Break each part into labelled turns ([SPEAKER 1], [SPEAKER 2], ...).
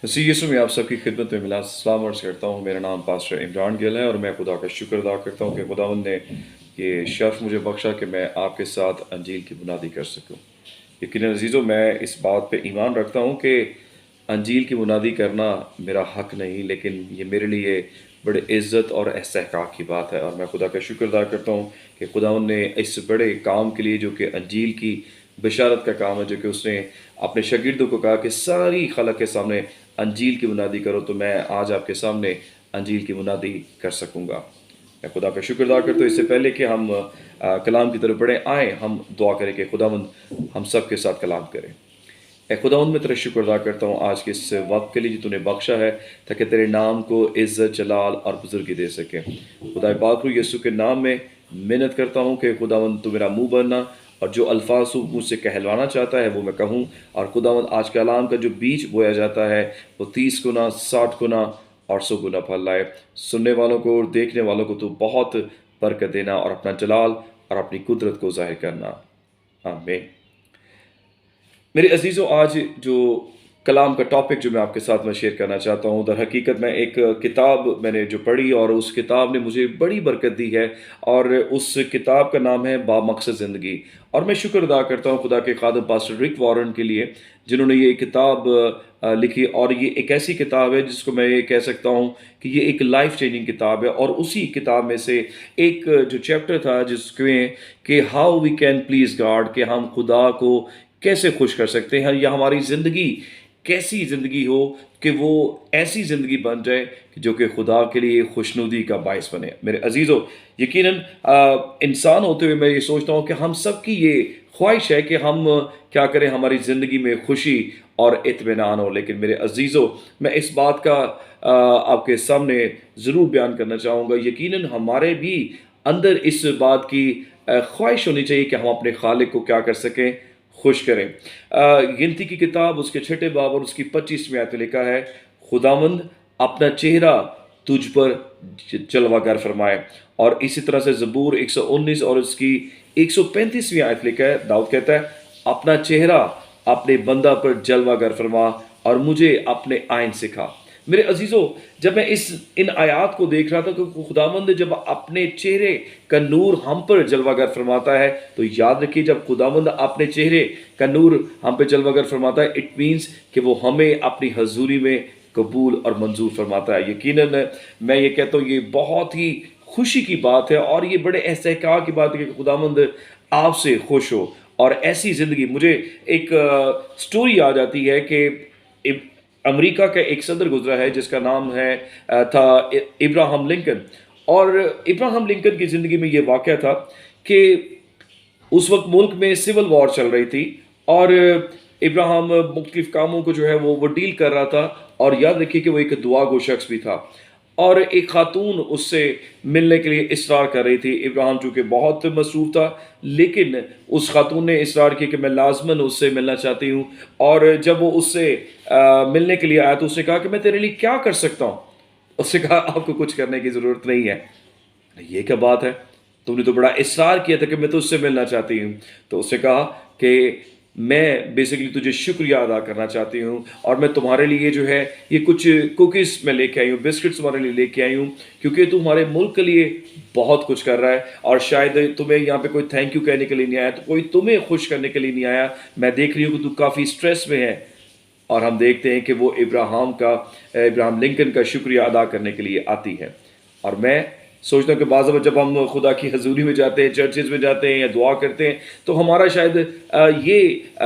[SPEAKER 1] مسیح یسوع میں آپ سب کی خدمت میں ملا سلام عرض کرتا ہوں۔ میرا نام پاسٹر عمران گل ہے اور میں خدا کا شکر ادا کرتا ہوں کہ خداوند نے یہ شرف مجھے بخشا کہ میں آپ کے ساتھ انجیل کی بنیادی کر سکوں۔ یقیناً عزیزو، میں اس بات پہ ایمان رکھتا ہوں کہ انجیل کی بنیادی کرنا میرا حق نہیں، لیکن یہ میرے لیے بڑے عزت اور استحقاق کی بات ہے، اور میں خدا کا شکر ادا کرتا ہوں کہ خداوند نے اس بڑے کام کے لیے، جو کہ انجیل کی بشارت کا کام ہے، جو کہ اس نے اپنے شاگردوں کو کہا کہ ساری خلق کے سامنے انجیل کی بنیادی کرو، تو میں آج آپ کے سامنے انجیل کی بنیادی کر سکوں گا۔ میں خدا کا شکر ادا کرتا ہوں۔ اس سے پہلے کہ ہم کلام کی طرف بڑھیں، آئیں ہم دعا کریں کہ خداوند ہم سب کے ساتھ کلام کرے۔ اے خداوند، میں تیرا شکر ادا کرتا ہوں آج کے اس وقت کے لیے جو تو نے بخشا ہے، تاکہ تیرے نام کو عزت، جلال اور بزرگی دے سکے۔ خدا پاک رو یسوع کے نام میں محنت کرتا ہوں کہ خداوند تو میرا منہ بننا، اور جو الفاظ تو مجھ سے کہلوانا چاہتا ہے وہ میں کہوں، اور خداوند آج کلام کا جو بیج بویا جاتا ہے وہ 30 گنا، 60 گنا اور 100 گنا پھل لائے۔ سننے والوں کو اور دیکھنے والوں کو تو بہت برکت دینا، اور اپنا جلال اور اپنی قدرت کو ظاہر کرنا۔ آمین۔ میرے عزیزوں، آج جو کلام کا ٹاپک جو میں آپ کے ساتھ میں شیئر کرنا چاہتا ہوں، در حقیقت میں ایک کتاب میں نے جو پڑھی، اور اس کتاب نے مجھے بڑی برکت دی ہے، اور اس کتاب کا نام ہے با مقصد زندگی۔ اور میں شکر ادا کرتا ہوں خدا کے خادم پاسٹر رک وارن کے لیے، جنہوں نے یہ کتاب لکھی، اور یہ ایک ایسی کتاب ہے جس کو میں یہ کہہ سکتا ہوں کہ یہ ایک لائف چینجنگ کتاب ہے۔ اور اسی کتاب میں سے ایک جو چیپٹر تھا جس میں کہ how we can please God, کہ ہم خدا کو کیسے خوش کر سکتے ہیں، یا ہماری زندگی کیسی زندگی ہو کہ وہ ایسی زندگی بن جائے جو کہ خدا کے لیے خوشنودی کا باعث بنے۔ میرے عزیزو، یقیناً انسان ہوتے ہوئے میں یہ سوچتا ہوں کہ ہم سب کی یہ خواہش ہے کہ ہم کیا کریں، ہماری زندگی میں خوشی اور اطمینان ہو۔ لیکن میرے عزیزو، میں اس بات کا آپ کے سامنے ضرور بیان کرنا چاہوں گا، یقیناً ہمارے بھی اندر اس بات کی خواہش ہونی چاہیے کہ ہم اپنے خالق کو کیا کر سکیں، خوش کریں۔ گنتی کی کتاب اس کے 6 باب اور اس کی 25ویں آیت میں لکھا ہے، خداوند اپنا چہرہ تجھ پر جلوہ گر فرمائے۔ اور اسی طرح سے زبور 119 اور اس کی 135ویں آیت لکھا ہے، داؤد کہتا ہے، اپنا چہرہ اپنے بندہ پر جلوہ گر فرما اور مجھے اپنے آئین سکھا۔ میرے عزیزو، جب میں ان آیات کو دیکھ رہا تھا کہ خداوند جب اپنے چہرے کا نور ہم پر جلوہ گر فرماتا ہے، تو یاد رکھیے، جب خداوند اپنے چہرے کا نور ہم پہ جلوہ گر فرماتا ہے، اٹ مینس کہ وہ ہمیں اپنی حضوری میں قبول اور منظور فرماتا ہے۔ یقیناً میں یہ کہتا ہوں یہ بہت ہی خوشی کی بات ہے، اور یہ بڑے استحقاق کی بات ہے کہ خداوند آپ سے خوش ہو، اور ایسی زندگی۔ مجھے ایک سٹوری یاد آتی ہے کہ امریکہ کا ایک صدر گزرا ہے جس کا نام تھا ابراہم لنکن۔ اور ابراہم لنکن کی زندگی میں یہ واقعہ تھا کہ اس وقت ملک میں سول وار چل رہی تھی، اور ابراہم مختلف کاموں کو جو ہے وہ ڈیل کر رہا تھا، اور یاد رکھیے کہ وہ ایک دعا گو شخص بھی تھا۔ اور ایک خاتون اس سے ملنے کے لیے اصرار کر رہی تھی۔ ابراہم چونکہ بہت مصروف تھا، لیکن اس خاتون نے اصرار کیا کہ میں لازماً اس سے ملنا چاہتی ہوں۔ اور جب وہ اس سے ملنے کے لیے آیا تو اس نے کہا کہ میں تیرے لیے کیا کر سکتا ہوں؟ اس نے کہا آپ کو کچھ کرنے کی ضرورت نہیں ہے۔ یہ کیا بات ہے، تم نے تو بڑا اصرار کیا تھا کہ میں تجھ سے ملنا چاہتی ہوں۔ تو اس نے کہا کہ میں بیسیکلی تجھے شکریہ ادا کرنا چاہتی ہوں، اور میں تمہارے لیے جو ہے یہ کچھ کوکیز میں لے کے آئی ہوں، بسکٹس تمہارے لیے لے کے آئی ہوں، کیونکہ تم ہمارے ملک کے لیے بہت کچھ کر رہا ہے، اور شاید تمہیں یہاں پہ کوئی تھینک یو کہنے کے لیے نہیں آیا، تو کوئی تمہیں خوش کرنے کے لیے نہیں آیا۔ میں دیکھ رہی ہوں کہ تو کافی سٹریس میں ہے۔ اور ہم دیکھتے ہیں کہ وہ ابراہم لنکن کا شکریہ ادا کرنے کے لیے آتی ہے۔ اور میں سوچتا ہوں کہ بعض دفعہ جب ہم خدا کی حضوری میں جاتے ہیں، چرچز میں جاتے ہیں یا دعا کرتے ہیں، تو ہمارا شاید یہ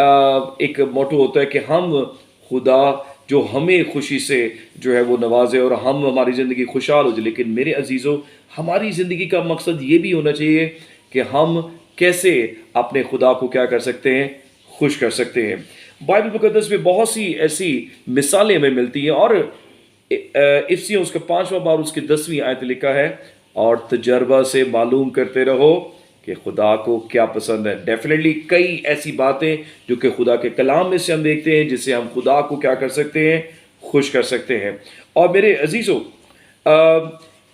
[SPEAKER 1] ایک موٹو ہوتا ہے کہ ہم خدا جو ہمیں خوشی سے جو ہے وہ نوازے اور ہماری زندگی خوشحال ہو جائے۔ لیکن میرے عزیزو، ہماری زندگی کا مقصد یہ بھی ہونا چاہیے کہ ہم کیسے اپنے خدا کو کیا کر سکتے ہیں، خوش کر سکتے ہیں۔ بائبل مقدس میں بہت سی ایسی مثالیں ہمیں ملتی ہیں، اور افسیوں اس کا 5واں باب اس کی 10ویں آیت لکھا ہے، اور تجربہ سے معلوم کرتے رہو کہ خدا کو کیا پسند ہے۔ ڈیفینیٹلی کئی ایسی باتیں جو کہ خدا کے کلام میں سے ہم دیکھتے ہیں جس سے ہم خدا کو کیا کر سکتے ہیں، خوش کر سکتے ہیں۔ اور میرے عزیزو،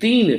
[SPEAKER 1] 3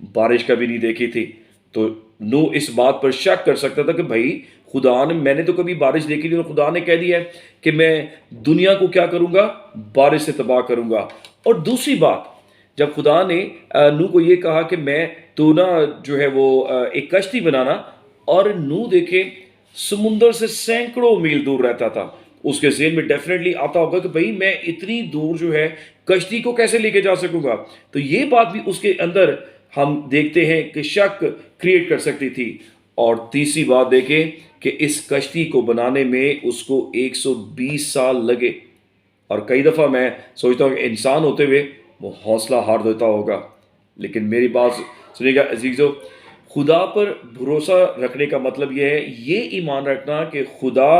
[SPEAKER 1] بارش کبھی نہیں دیکھی تھی۔ تو نو اس بات پر شک کر سکتا تھا کہ بھائی خدا نے، میں نے تو کبھی بارش دیکھی نہیں، اور خدا نے کہہ دیا ہے کہ میں دنیا کو کیا کروں گا، بارش سے تباہ کروں گا۔ اور دوسری بات، جب خدا نے نو کو یہ کہا کہ میں تو نا جو ہے وہ ایک کشتی بنانا، اور نو دیکھے سمندر سے سینکڑوں میل دور رہتا تھا، اس کے ذہن میں ڈیفینیٹلی آتا ہوگا کہ بھئی میں اتنی دور جو ہے کشتی کو کیسے لے کے جا سکوں گا۔ تو یہ بات بھی اس کے اندر ہم دیکھتے ہیں کہ شک کریٹ کر سکتی تھی۔ اور تیسری بات دیکھیں کہ اس کشتی کو بنانے میں اس کو 120 سال لگے، اور کئی دفعہ میں سوچتا ہوں کہ انسان ہوتے ہوئے وہ حوصلہ ہار دیتا ہوگا، لیکن میری بات سنیے گا عزیزو، خدا پر بھروسہ رکھنے کا مطلب یہ ہے، یہ ایمان رکھنا کہ خدا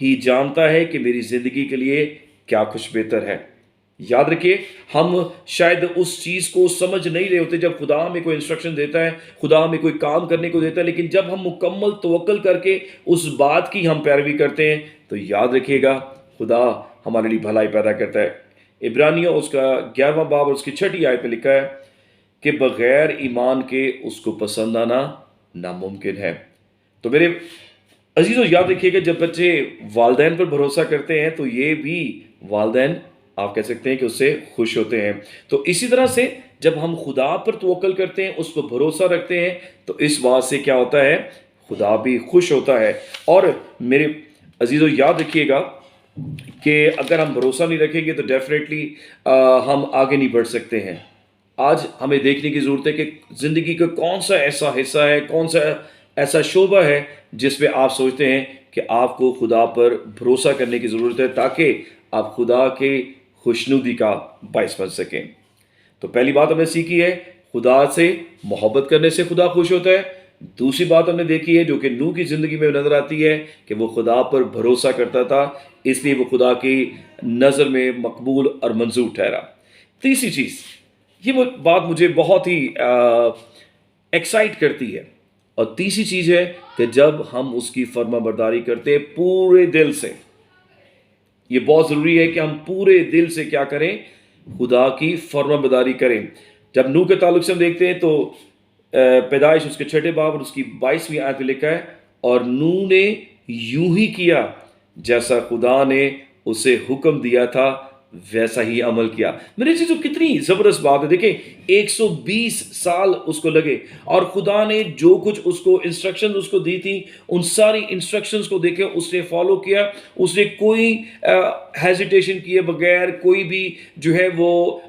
[SPEAKER 1] ہی جانتا ہے کہ میری زندگی کے لیے کیا کچھ بہتر ہے۔ یاد رکھیے، ہم شاید اس چیز کو سمجھ نہیں رہے ہوتے جب خدا ہمیں کوئی انسٹرکشن دیتا ہے، خدا ہمیں کوئی کام کرنے کو دیتا ہے، لیکن جب ہم مکمل توکل کر کے اس بات کی ہم پیروی کرتے ہیں تو یاد رکھیے گا خدا ہمارے لیے بھلائی پیدا کرتا ہے۔ عبرانیوں اس کا 11واں باب اور اس کی 6 آیت پہ لکھا ہے کہ بغیر ایمان کے اس کو پسند آنا ناممکن ہے۔ تو میرے عزیزو یاد رکھیے کہ جب بچے والدین پر بھروسہ کرتے ہیں تو یہ بھی والدین آپ کہہ سکتے ہیں کہ اس سے خوش ہوتے ہیں۔ تو اسی طرح سے جب ہم خدا پر توکل کرتے ہیں، اس پر بھروسہ رکھتے ہیں، تو اس بات سے کیا ہوتا ہے، خدا بھی خوش ہوتا ہے۔ اور میرے عزیزو یاد رکھیے گا کہ اگر ہم بھروسہ نہیں رکھیں گے تو ڈیفینیٹلی ہم آگے نہیں بڑھ سکتے ہیں۔ آج ہمیں دیکھنے کی ضرورت ہے کہ زندگی کا کون سا ایسا حصہ ہے، کون سا ایسا شعبہ ہے جس پہ آپ سوچتے ہیں کہ آپ کو خدا پر بھروسہ کرنے کی ضرورت ہے تاکہ آپ خدا کے خوشنودی کا باعث بن سکیں۔ تو پہلی بات ہم نے سیکھی ہے، خدا سے محبت کرنے سے خدا خوش ہوتا ہے۔ دوسری بات ہم نے دیکھی ہے جو کہ نوح کی زندگی میں نظر آتی ہے کہ وہ خدا پر بھروسہ کرتا تھا، اس لیے وہ خدا کی نظر میں مقبول اور منظور ٹھہرا۔ تیسری چیز، یہ بات مجھے بہت ہی ایکسائٹ کرتی ہے، اور تیسری چیز ہے کہ جب ہم اس کی فرما برداری کرتے ہیں پورے دل سے، یہ بہت ضروری ہے کہ ہم پورے دل سے کیا کریں، خدا کی فرما برداری کریں۔ جب نوح کے تعلق سے ہم دیکھتے ہیں تو پیدائش اس کے 6 باب اور اس کی 22ویں آیت میں لکھا ہے، اور نوح نے یوں ہی کیا جیسا خدا نے اسے حکم دیا تھا ویسا ہی عمل کیا۔ میرے چیزوں کتنی زبردست بات ہے، دیکھیں 120 سال اس کو لگے، اور خدا نے جو کچھ اس کو انسٹرکشن اس کو دی تھی ان ساری انسٹرکشنز کو دیکھیں اس نے فالو کیا، اس نے کوئی ہیزیٹیشن کیے بغیر، کوئی بھی جو ہے وہ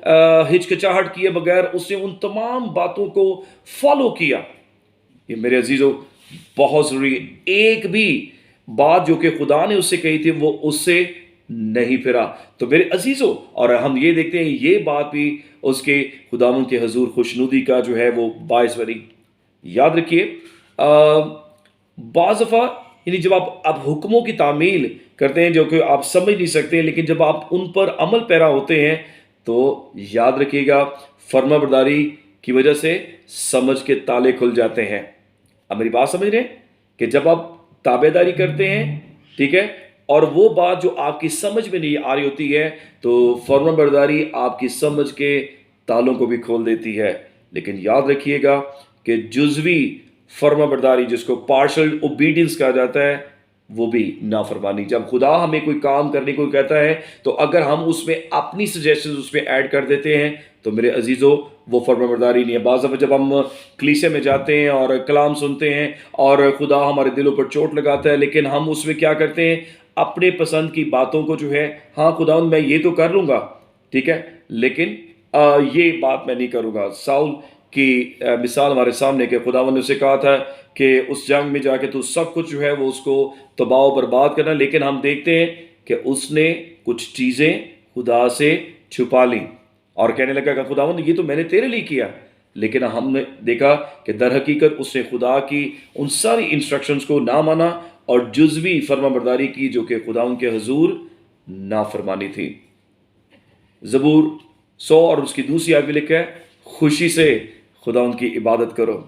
[SPEAKER 1] ہچکچاہٹ کیے بغیر اس نے ان تمام باتوں کو فالو کیا۔ یہ میرے عزیزوں بہت ضروری ہے، ایک بھی بات جو کہ خدا نے اس سے کہی تھی وہ اس سے نہیں پھرا۔ تو میرے عزیزوں، اور ہم یہ دیکھتے ہیں یہ بات بھی اس کے خداوند کے حضور خوشنودی کا جو ہے وہ باعث بنی۔ یاد رکھیے بعض دفعہ یعنی جب آپ حکموں کی تعمیل کرتے ہیں جو کہ آپ سمجھ نہیں سکتے، لیکن جب آپ ان پر عمل پیرا ہوتے ہیں تو یاد رکھیے گا فرما برداری کی وجہ سے سمجھ کے تالے کھل جاتے ہیں۔ اب میری بات سمجھ رہے ہیں کہ جب آپ تابع داری کرتے ہیں، ٹھیک ہے، اور وہ بات جو آپ کی سمجھ میں نہیں آ رہی ہوتی ہے تو فرما برداری آپ کی سمجھ کے تالوں کو بھی کھول دیتی ہے۔ لیکن یاد رکھیے گا کہ جزوی فرما برداری جس کو پارشل اوبیڈینس کہا جاتا ہے وہ بھی نافرمانی۔ جب خدا ہمیں کوئی کام کرنے کو کہتا ہے تو اگر ہم اس میں اپنی سجیشنز اس میں ایڈ کر دیتے ہیں تو میرے عزیزو وہ فرما برداری نہیں ہے۔ بعض دفعہ جب ہم کلیسے میں جاتے ہیں اور کلام سنتے ہیں اور خدا ہمارے دلوں پر چوٹ لگاتا ہے، لیکن ہم اس میں کیا کرتے ہیں، اپنے پسند کی باتوں کو جو ہے، ہاں خداوند میں یہ تو کر لوں گا، ٹھیک ہے، لیکن یہ بات میں نہیں کروں گا۔ ساؤل کی مثال ہمارے سامنے کہ خداوند نے اسے کہا تھا کہ اس جنگ میں جا کے تو سب کچھ جو ہے وہ اس کو تباہ و برباد کرنا، لیکن ہم دیکھتے ہیں کہ اس نے کچھ چیزیں خدا سے چھپا لیں اور کہنے لگا کہ خداوند یہ تو میں نے تیرے لیے کیا، لیکن ہم نے دیکھا کہ در حقیقت اس نے خدا کی ان ساری انسٹرکشنز کو نہ مانا اور جزوی فرما برداری کی جو کہ خدا ان کے حضور نافرمانی تھی۔ زبور 100 اور اس کی دوسری آیت میں لکھا ہے خوشی سے خدا ان کی عبادت کرو۔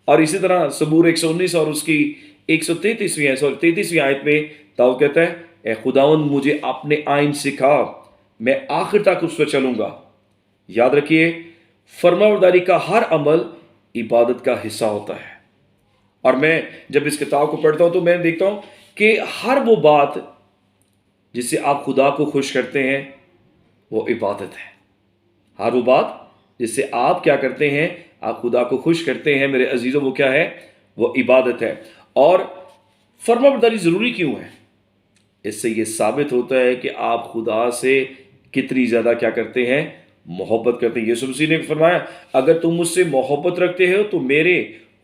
[SPEAKER 1] اور اسی طرح زبور 119 اور اس کی 133ویں آیت میں داؤد کہتا ہے اے خداوند مجھے اپنے آئین سکھا، میں آخر تک اس پر چلوں گا۔ یاد رکھیے فرما برداری کا ہر عمل عبادت کا حصہ ہوتا ہے۔ اور میں جب اس کتاب کو پڑھتا ہوں تو میں دیکھتا ہوں کہ ہر وہ بات جس سے آپ خدا کو خوش کرتے ہیں وہ عبادت ہے۔ ہر وہ بات جس سے آپ کیا کرتے ہیں، آپ خدا کو خوش کرتے ہیں میرے عزیزوں، وہ کیا ہے؟ وہ عبادت ہے۔ اور فرما برداری ضروری کیوں ہے؟ اس سے یہ ثابت ہوتا ہے کہ آپ خدا سے کتنی زیادہ کیا کرتے ہیں، محبت کرتے ہیں۔ یسوع مسیح نے فرمایا اگر تم مجھ سے محبت رکھتے ہو تو میرے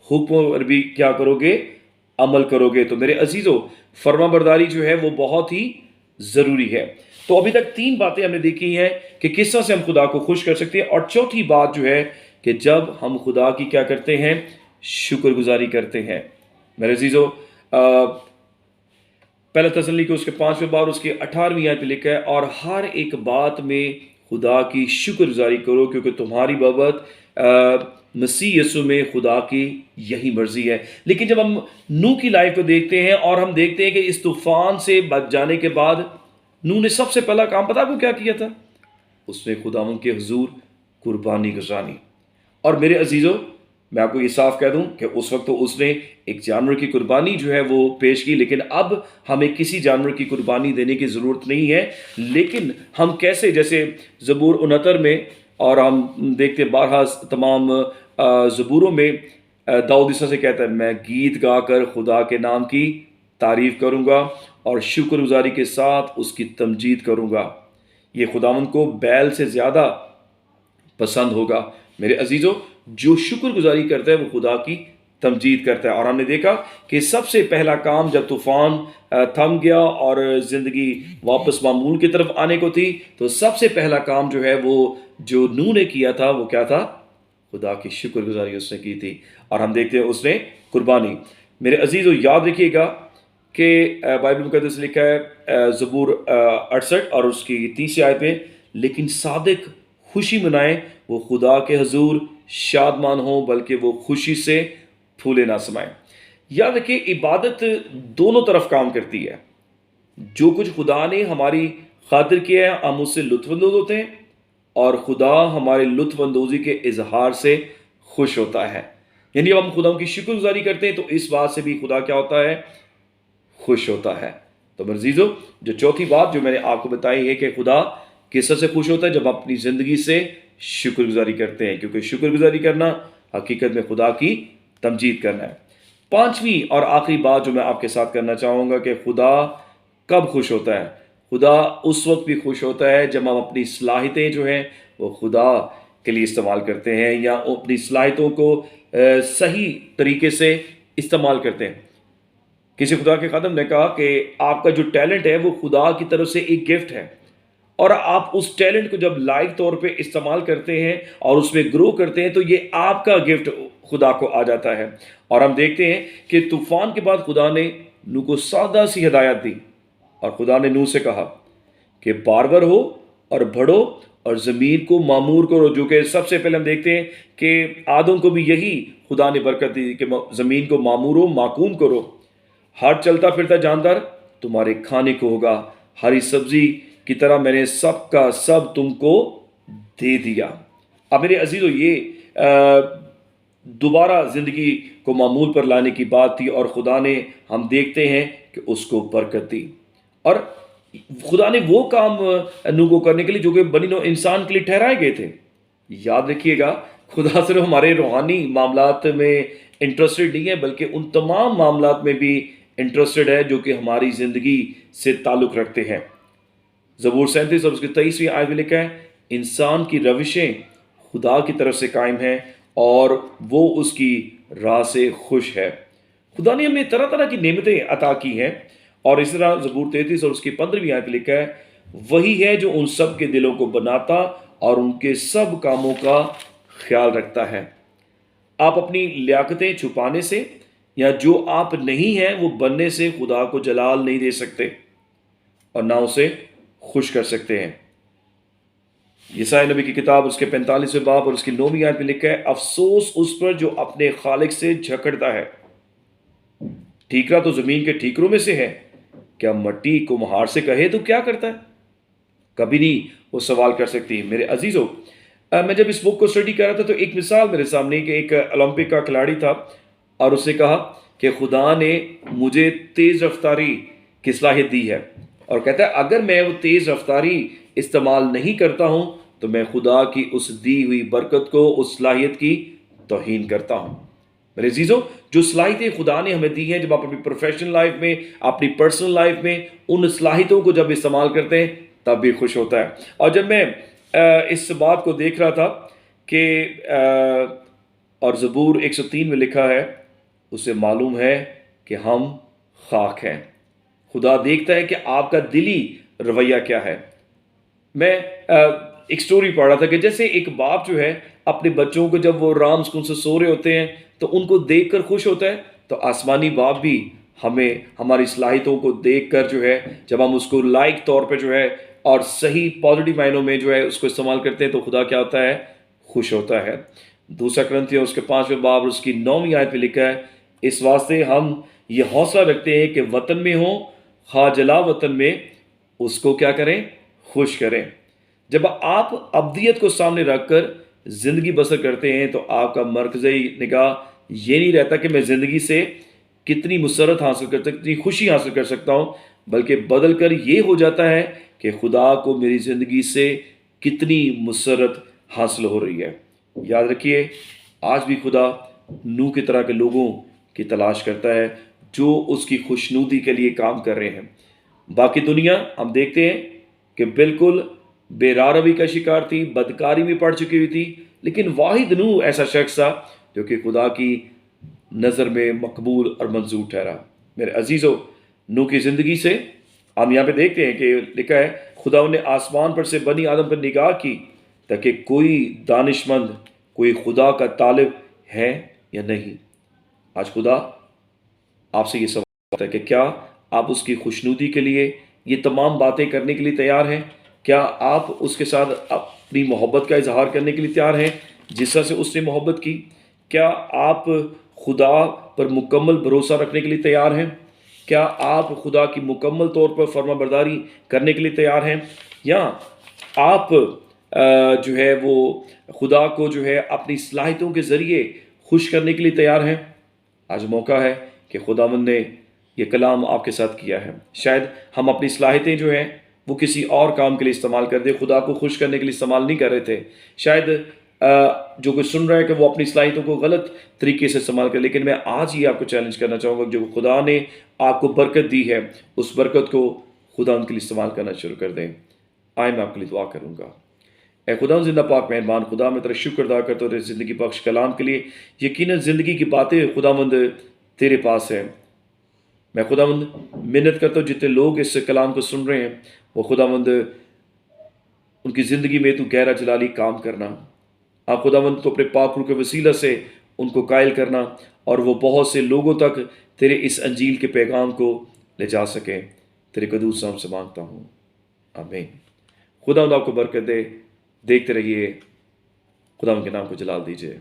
[SPEAKER 1] حکموں پر بھی کیا کرو گے، عمل کرو گے۔ تو میرے عزیزو، فرما برداری جو ہے وہ بہت ہی ضروری ہے۔ تو ابھی تک 3 باتیں ہم نے دیکھی ہیں کہ کس طرح سے ہم خدا کو خوش کر سکتے ہیں، اور چوتھی بات جو ہے کہ جب ہم خدا کی کیا کرتے ہیں، شکر گزاری کرتے ہیں۔ میرے عزیزو، پہلا تسلی کو اس کے 5ویں باب اس کے 18ویں آیت پہ لکھا ہے، اور ہر ایک بات میں خدا کی شکر گزاری کرو کیونکہ تمہاری بابت مسیح یسوع میں خدا کی یہی مرضی ہے۔ لیکن جب ہم نوح کی لائف کو دیکھتے ہیں اور ہم دیکھتے ہیں کہ اس طوفان سے بچ جانے کے بعد نوح نے سب سے پہلا کام پتہ کو کیا کیا تھا؟ اس نے خداوند کے حضور قربانی گزرانی۔ اور میرے عزیزو، میں آپ کو یہ صاف کہہ دوں کہ اس وقت تو اس نے ایک جانور کی قربانی جو ہے وہ پیش کی، لیکن اب ہمیں کسی جانور کی قربانی دینے کی ضرورت نہیں ہے۔ لیکن ہم کیسے، جیسے زبور 69 میں، اور ہم دیکھتے بارہا تمام زبوروں میں، داؤد اس طرح سے کہتا ہے میں گیت گا کر خدا کے نام کی تعریف کروں گا اور شکر گزاری کے ساتھ اس کی تمجید کروں گا۔ یہ خداوند کو بیل سے زیادہ پسند ہوگا۔ میرے عزیزو، جو شکر گزاری کرتا ہے وہ خدا کی تمجید کرتا ہے۔ اور ہم نے دیکھا کہ سب سے پہلا کام جب طوفان تھم گیا اور زندگی واپس معمول کی طرف آنے کو تھی، تو سب سے پہلا کام جو ہے وہ جو نوح نے کیا تھا وہ کیا تھا؟ خدا کی شکر گزاری اس نے کی تھی۔ اور ہم دیکھتے ہیں اس نے قربانی۔ میرے عزیزو، یاد رکھیے گا کہ بائبل مقدس لکھا ہے زبور 68 اور اس کی 30 آیت میں، لیکن صادق خوشی منائیں، وہ خدا کے حضور شادمان ہوں، بلکہ وہ خوشی سے پھولے نہ سمائیں۔ یاد رکھیں، عبادت دونوں طرف کام کرتی ہے۔ جو کچھ خدا نے ہماری خاطر کیا ہے ہم اس سے لطف اندوز ہوتے ہیں، اور خدا ہمارے لطف اندوزی کے اظہار سے خوش ہوتا ہے۔ یعنی جب ہم خدا کی شکر گزاری کرتے ہیں تو اس بات سے بھی خدا کیا ہوتا ہے؟ خوش ہوتا ہے۔ تو عزیزو، جو چوتھی بات جو میں نے آپ کو بتائی ہے کہ خدا کس طرح سے خوش ہوتا ہے، جب آپ اپنی زندگی سے شکر گزاری کرتے ہیں، کیونکہ شکر گزاری کرنا حقیقت میں خدا کی تمجید کرنا ہے۔ 5ویں اور آخری بات جو میں آپ کے ساتھ کرنا چاہوں گا کہ خدا کب خوش ہوتا ہے؟ خدا اس وقت بھی خوش ہوتا ہے جب ہم اپنی صلاحیتیں جو ہیں وہ خدا کے لیے استعمال کرتے ہیں، یا اپنی صلاحیتوں کو صحیح طریقے سے استعمال کرتے ہیں۔ کسی خدا کے خادم نے کہا کہ آپ کا جو ٹیلنٹ ہے وہ خدا کی طرف سے ایک گفٹ ہے، اور آپ اس ٹیلنٹ کو جب لائق طور پہ استعمال کرتے ہیں اور اس میں گرو کرتے ہیں تو یہ آپ کا گفٹ خدا کو آ جاتا ہے۔ اور ہم دیکھتے ہیں کہ طوفان کے بعد خدا نے نوح کو سادہ سی ہدایت دی، اور خدا نے نوح سے کہا کہ بارور ہو اور بڑھو اور زمین کو معمور کرو، جو کہ سب سے پہلے ہم دیکھتے ہیں کہ آدم کو بھی یہی خدا نے برکت دی کہ زمین کو معمور و معقوم کرو۔ ہر چلتا پھرتا جاندار تمہارے کھانے کو ہوگا، ہری سبزی کی طرح میں نے سب کا سب تم کو دے دیا۔ اب میرے عزیزو، یہ دوبارہ زندگی کو معمول پر لانے کی بات تھی، اور خدا نے، ہم دیکھتے ہیں کہ اس کو برکت دی، اور خدا نے وہ کام نوح کو کرنے کے لیے جو کہ بنی نوع انسان کے لیے ٹھہرائے گئے تھے۔ یاد رکھیے گا، خدا صرف ہمارے روحانی معاملات میں انٹرسٹڈ نہیں ہے، بلکہ ان تمام معاملات میں بھی انٹرسٹڈ ہے جو کہ ہماری زندگی سے تعلق رکھتے ہیں۔ زبور 37 اور اس کی 23ویں آیت میں لکھا ہے، انسان کی روشیں خدا کی طرف سے قائم ہیں اور وہ اس کی راہ سے خوش ہے۔ خدا نے ہمیں طرح طرح کی نعمتیں عطا کی ہیں، اور اس طرح زبور 33 اور اس کی 15ویں آیت میں لکھا ہے، وہی ہے جو ان سب کے دلوں کو بناتا اور ان کے سب کاموں کا خیال رکھتا ہے۔ آپ اپنی لیاقتیں چھپانے سے یا جو آپ نہیں ہیں وہ بننے سے خدا کو جلال نہیں دے سکتے اور نہ اسے خوش کر سکتے ہیں۔ یسائی نبی کی کتاب اس کے 45ویں باب اور اس کی 9ویں آیت میں لکھا ہے، افسوس اس پر جو اپنے خالق سے جھگڑتا ہے۔ ٹھیکرا تو زمین کے ٹھیکروں میں سے ہے، کیا مٹی کمہار سے کہے تو کیا کرتا ہے؟ کبھی نہیں وہ سوال کر سکتی۔ میرے عزیزو، میں جب اس بک کو اسٹڈی کر رہا تھا تو ایک مثال میرے سامنے کہ ایک اولمپک کا کھلاڑی تھا اور اس نے کہا کہ خدا نے مجھے تیز رفتاری کی صلاحیت دی ہے، اور کہتا ہے اگر میں وہ تیز رفتاری استعمال نہیں کرتا ہوں تو میں خدا کی اس دی ہوئی برکت کو، اس صلاحیت کی توہین کرتا ہوں۔ میرے عزیزوں، جو صلاحیتیں خدا نے ہمیں دی ہیں، جب آپ اپنی پروفیشنل لائف میں، اپنی پرسنل لائف میں ان صلاحیتوں کو جب استعمال کرتے ہیں تب بھی خوش ہوتا ہے۔ اور جب میں اس بات کو دیکھ رہا تھا کہ اور زبور 103 میں لکھا ہے، اسے معلوم ہے کہ ہم خاک ہیں۔ خدا دیکھتا ہے کہ آپ کا دلی رویہ کیا ہے۔ میں ایک سٹوری پڑھ رہا تھا کہ جیسے ایک باپ جو ہے اپنے بچوں کو جب وہ رام سکون سے سو رہے ہوتے ہیں تو ان کو دیکھ کر خوش ہوتا ہے، تو آسمانی باپ بھی ہمیں ہماری صلاحیتوں کو دیکھ کر جو ہے، جب ہم اس کو لائق طور پہ جو ہے اور صحیح پازیٹیو معنوں میں جو ہے اس کو استعمال کرتے ہیں تو خدا کیا ہوتا ہے؟ خوش ہوتا ہے۔ دوسرا کرنتھیوں اس کے 5ویں باب اور اس کی 9ویں آیت میں لکھا ہے، اس واسطے ہم یہ حوصلہ رکھتے ہیں کہ وطن میں ہوں خواہ جلا وطن میں، اس کو کیا کریں؟ خوش کریں۔ جب آپ ابدیت کو سامنے رکھ کر زندگی بسر کرتے ہیں تو آپ کا مرکزی نگاہ یہ نہیں رہتا کہ میں زندگی سے کتنی مسرت حاصل کر سکتا، کتنی خوشی حاصل کر سکتا ہوں، بلکہ بدل کر یہ ہو جاتا ہے کہ خدا کو میری زندگی سے کتنی مسرت حاصل ہو رہی ہے۔ یاد رکھیے، آج بھی خدا نوح کی طرح کے لوگوں کی تلاش کرتا ہے جو اس کی خوشنودی کے لیے کام کر رہے ہیں۔ باقی دنیا ہم دیکھتے ہیں کہ بالکل بے راروی کا شکار تھی، بدکاری میں پڑ چکی ہوئی تھی، لیکن واحد نوح ایسا شخص تھا جو کہ خدا کی نظر میں مقبول اور منظور ٹھہرا۔ میرے عزیزو، نوح کی زندگی سے ہم یہاں پہ دیکھتے ہیں کہ لکھا ہے خدا نے آسمان پر سے بنی آدم پر نگاہ کی تاکہ کوئی دانش مند، کوئی خدا کا طالب ہے یا نہیں۔ آج خدا آپ سے یہ سوال کرتا ہے کہ کیا آپ اس کی خوشنودی کے لیے یہ تمام باتیں کرنے کے لیے تیار ہیں؟ کیا آپ اس کے ساتھ اپنی محبت کا اظہار کرنے کے لیے تیار ہیں جس طرح سے اس نے محبت کی؟ کیا آپ خدا پر مکمل بھروسہ رکھنے کے لیے تیار ہیں؟ کیا آپ خدا کی مکمل طور پر فرما برداری کرنے کے لیے تیار ہیں؟ یا آپ جو ہے وہ خدا کو جو ہے اپنی صلاحیتوں کے ذریعے خوش کرنے کے لیے تیار ہیں؟ آج موقع ہے کہ خداوند نے یہ کلام آپ کے ساتھ کیا ہے۔ شاید ہم اپنی صلاحیتیں جو ہیں وہ کسی اور کام کے لیے استعمال کر دیں، خدا کو خوش کرنے کے لیے استعمال نہیں کر رہے تھے۔ شاید جو کوئی سن رہا ہے کہ وہ اپنی صلاحیتوں کو غلط طریقے سے استعمال کرے، لیکن میں آج ہی آپ کو چیلنج کرنا چاہوں گا، جو خدا نے آپ کو برکت دی ہے اس برکت کو خدا ان کے لیے استعمال کرنا شروع کر دیں۔ آئے میں آپ کے لیے دعا کروں گا۔ اے خدا زندہ پاک مہربان خدا، میں تیرا شکر ادا کرتا ہوں تیرے زندگی بخش کلام کے لیے۔ یقیناً زندگی کی باتیں خداوند تیرے پاس ہیں۔ میں خداوند محنت کرتا ہوں جتنے لوگ اس کلام کو سن رہے ہیں، وہ خداوند ان کی زندگی میں تو گہرا جلالی کام کرنا۔ آپ خداوند تو اپنے پاک روح کے وسیلہ سے ان کو قائل کرنا اور وہ بہت سے لوگوں تک تیرے اس انجیل کے پیغام کو لے جا سکیں۔ تیرے قدوس نام سے مانگتا ہوں، آمین۔ خداوند آپ کو برکت دے۔ دیکھتے رہیے، خدا ان کے نام کو جلال دیجیے۔